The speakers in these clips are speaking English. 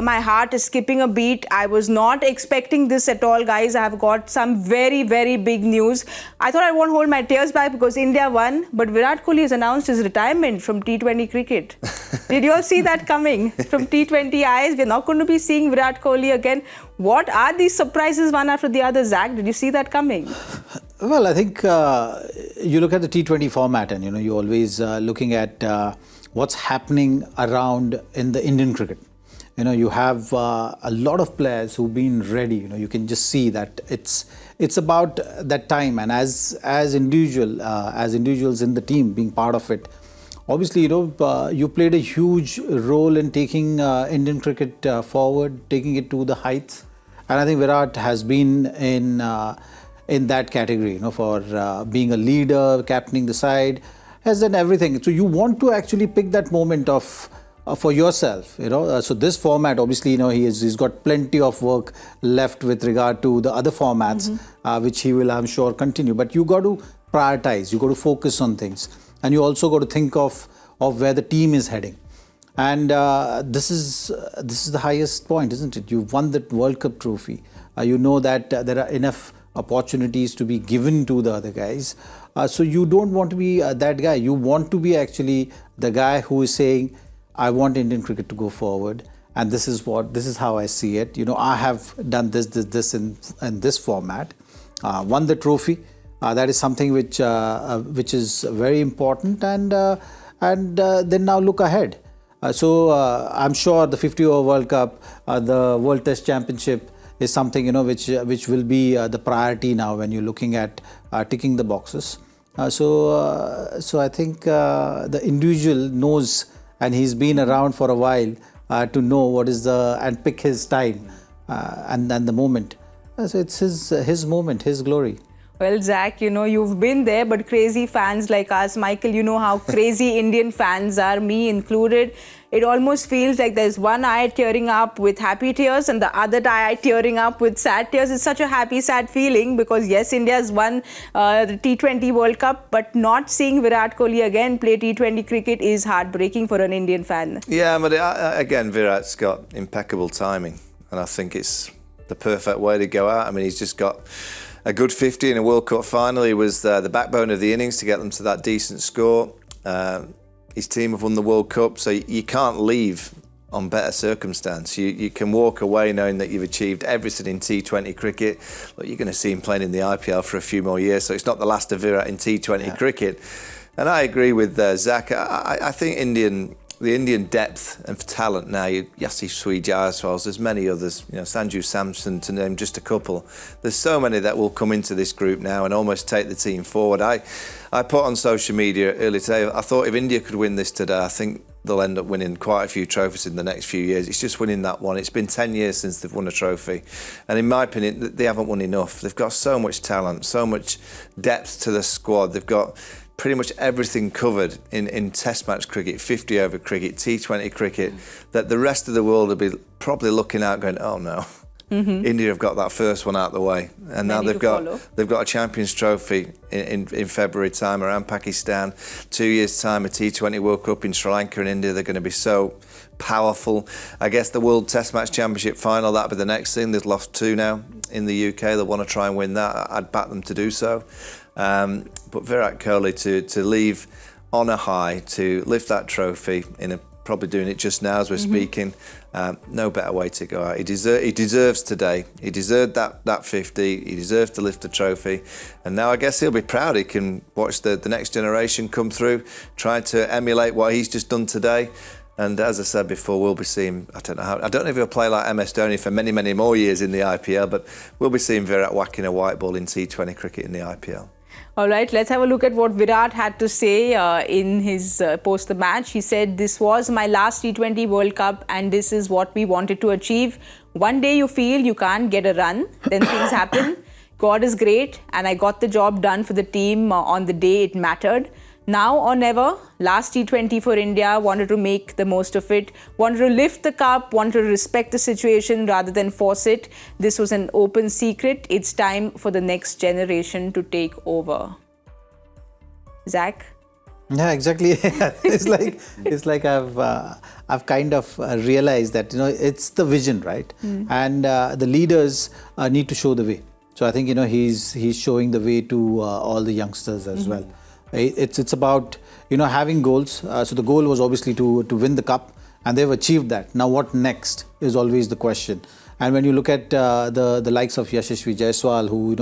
My heart is skipping a beat. I was not expecting this at all, guys. I have got some very, very big news. I thought I won't hold my tears back because India won, but Virat Kohli has announced his retirement from T20 cricket. Did you all see that coming? From T20I, we're not going to be seeing Virat Kohli again. What are these surprises one after the other, Zach? Did you see that coming? Well, I think you look at the T20 format and, you're always looking at what's happening around in the Indian cricket. You have a lot of players who've been ready. You can just see that it's about that time. And as individuals in the team being part of it, obviously, you played a huge role in taking Indian cricket forward, taking it to the heights. And I think Virat has been in that category, for being a leader, captaining the side, has done everything. So you want to actually pick that moment of for yourself, So this format, obviously, he's got plenty of work left with regard to the other formats, which he will, I'm sure, continue. But you got to prioritize, you got to focus on things, and you also got to think of where the team is heading. And this is the highest point, isn't it? You've won that World Cup trophy. You know that there are enough opportunities to be given to the other guys. So you don't want to be that guy. You want to be actually the guy who is saying, I want Indian cricket to go forward, and this is how I see it. I have done this in this format, won the trophy. That is something which is very important, and then now look ahead. So I'm sure the 50-over World Cup, the World Test Championship is something which will be the priority now when you're looking at ticking the boxes. So I think the individual knows. And he's been around for a while to know what is and pick his time and the moment. So it's his moment, his glory. Well, Zach, you've been there, but crazy fans like us, Michael, you know how crazy Indian fans are, me included. It almost feels like there's one eye tearing up with happy tears and the other eye tearing up with sad tears. It's such a happy, sad feeling because, yes, India's won the T20 World Cup, but not seeing Virat Kohli again play T20 cricket is heartbreaking for an Indian fan. Yeah, but again, Virat's got impeccable timing, and I think it's the perfect way to go out. I mean, he's just got a good 50 in a World Cup final. He was the backbone of the innings to get them to that decent score. His team have won the World Cup, so you can't leave on better circumstance. You can walk away knowing that you've achieved everything in T20 cricket. Look, you're going to see him playing in the IPL for a few more years, so it's not the last of Virat in T20 cricket. And I agree with Zach. I think the Indian depth of talent now, Yashasvi Jaiswal, there's many others, Sanju Samson to name just a couple. There's so many that will come into this group now and almost take the team forward. I put on social media earlier today, I thought if India could win this today, I think they'll end up winning quite a few trophies in the next few years. It's just winning that one. It's been 10 years since they've won a trophy. And in my opinion, they haven't won enough. They've got so much talent, so much depth to the squad. They've got pretty much everything covered in Test match cricket, 50-over cricket, T20 cricket, that the rest of the world will be probably looking out going, oh no. India have got that first one out of the way, and now they've got a Champions Trophy in February time around Pakistan. 2 years time a T20 World Cup in Sri Lanka and India. They're going to be so powerful. I guess the World Test Match Championship final, that'll be the next thing. They've lost 2 now in the UK. They'll want to try and win that. I'd back them to do so. But Virat Kohli to leave on a high, to lift that trophy probably doing it just now as we're speaking. No better way to go out. He deserves today. He deserved that 50. He deserved to lift the trophy. And now I guess he'll be proud. He can watch the next generation come through, try to emulate what he's just done today. And as I said before, we'll be seeing, I don't know if he'll play like MS Dhoni for many, many more years in the IPL, but we'll be seeing Virat whacking a white ball in T20 cricket in the IPL. All right, let's have a look at what Virat had to say in his post the match. He said, "This was my last T20 World Cup and this is what we wanted to achieve. One day you feel you can't get a run, then things happen. God is great and I got the job done for the team on the day it mattered. Now or never, last T20 for India, wanted to make the most of it, wanted to lift the cup, wanted to respect the situation rather than force it. This was an open secret. It's time for the next generation to take over." Zach? Yeah, exactly. it's like I've kind of realized that it's the vision, right? And the leaders need to show the way. So I think he's showing the way to all the youngsters as well. It's about having goals. So the goal was obviously to win the cup, and they've achieved that. Now what next is always the question. And when you look at the likes of Yashasvi Jaiswal, who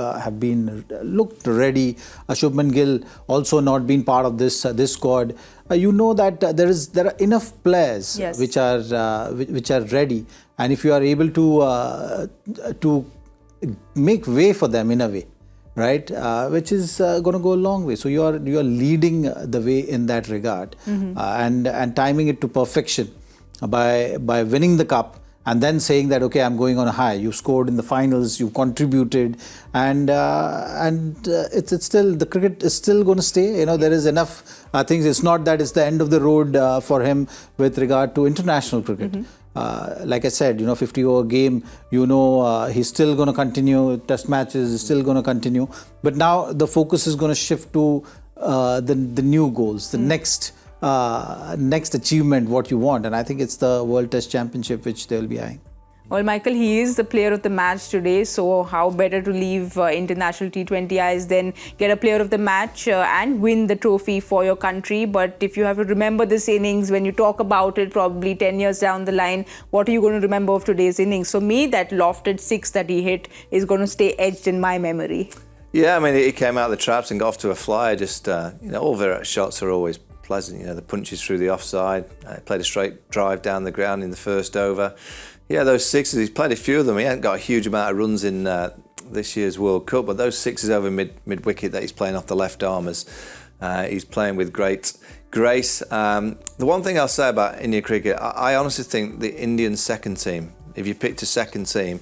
have been looked ready, Shubman Gill also not been part of this squad, that there are enough players which are ready, and if you are able to make way for them in a way, right, which is going to go a long way. So you are leading the way in that regard, and timing it to perfection by winning the cup. And then saying that, okay, I'm going on a high. You scored in the finals, you contributed, and it's still, the cricket is still going to stay. There is enough things. It's not that it's the end of the road for him with regard to international cricket. Like I said, 50-over game, he's still going to continue. Test matches is still going to continue. But now the focus is going to shift to the new goals, the next achievement, what you want. And I think it's the World Test Championship which they'll be eyeing. Well, Michael, he is the player of the match today, so how better to leave international T20Is than get a player of the match and win the trophy for your country. But if you have to remember this innings, when you talk about it probably 10 years down the line, what are you going to remember of today's innings? So me, that lofted six that he hit is going to stay etched in my memory. Yeah, I mean, he came out of the traps and got off to a flyer. Just, all Virat's shots are always pleasant, the punches through the offside, played a straight drive down the ground in the first over. Yeah, those sixes, he's played a few of them. He hasn't got a huge amount of runs in this year's World Cup, but those sixes over mid-wicket that he's playing off the left armers, he's playing with great grace. The one thing I'll say about Indian cricket, I honestly think the Indian second team, if you picked a second team,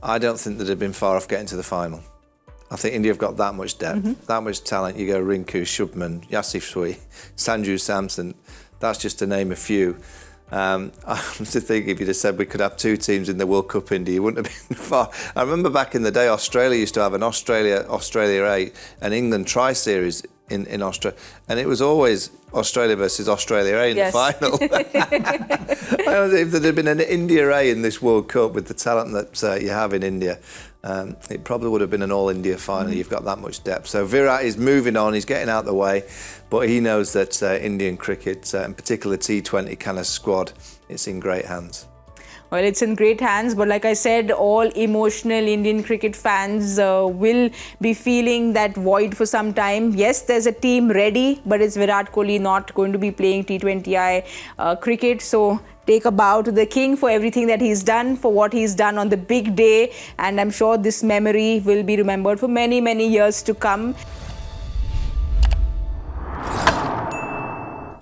I don't think that they'd been far off getting to the final. I think India have got that much depth, that much talent. You go Rinku, Shubman, Yashasvi, Sanju Samson. That's just to name a few. I honestly think if you'd have said we could have two teams in the World Cup, India, you wouldn't have been far. I remember back in the day, Australia used to have an Australia 8 and England tri-series in Australia, and it was always Australia versus Australia A in the final. If there had been an India A in this World Cup with the talent that you have in India, it probably would have been an all-India final. You've got that much depth. So Virat is moving on, he's getting out of the way, but he knows that Indian cricket, in particular T20 kind of squad, it's in great hands. Well, it's in great hands, but like I said, all emotional Indian cricket fans will be feeling that void for some time. Yes, there's a team ready, but it's Virat Kohli not going to be playing T20I cricket. So take a bow to the king for everything that he's done, for what he's done on the big day. And I'm sure this memory will be remembered for many, many years to come.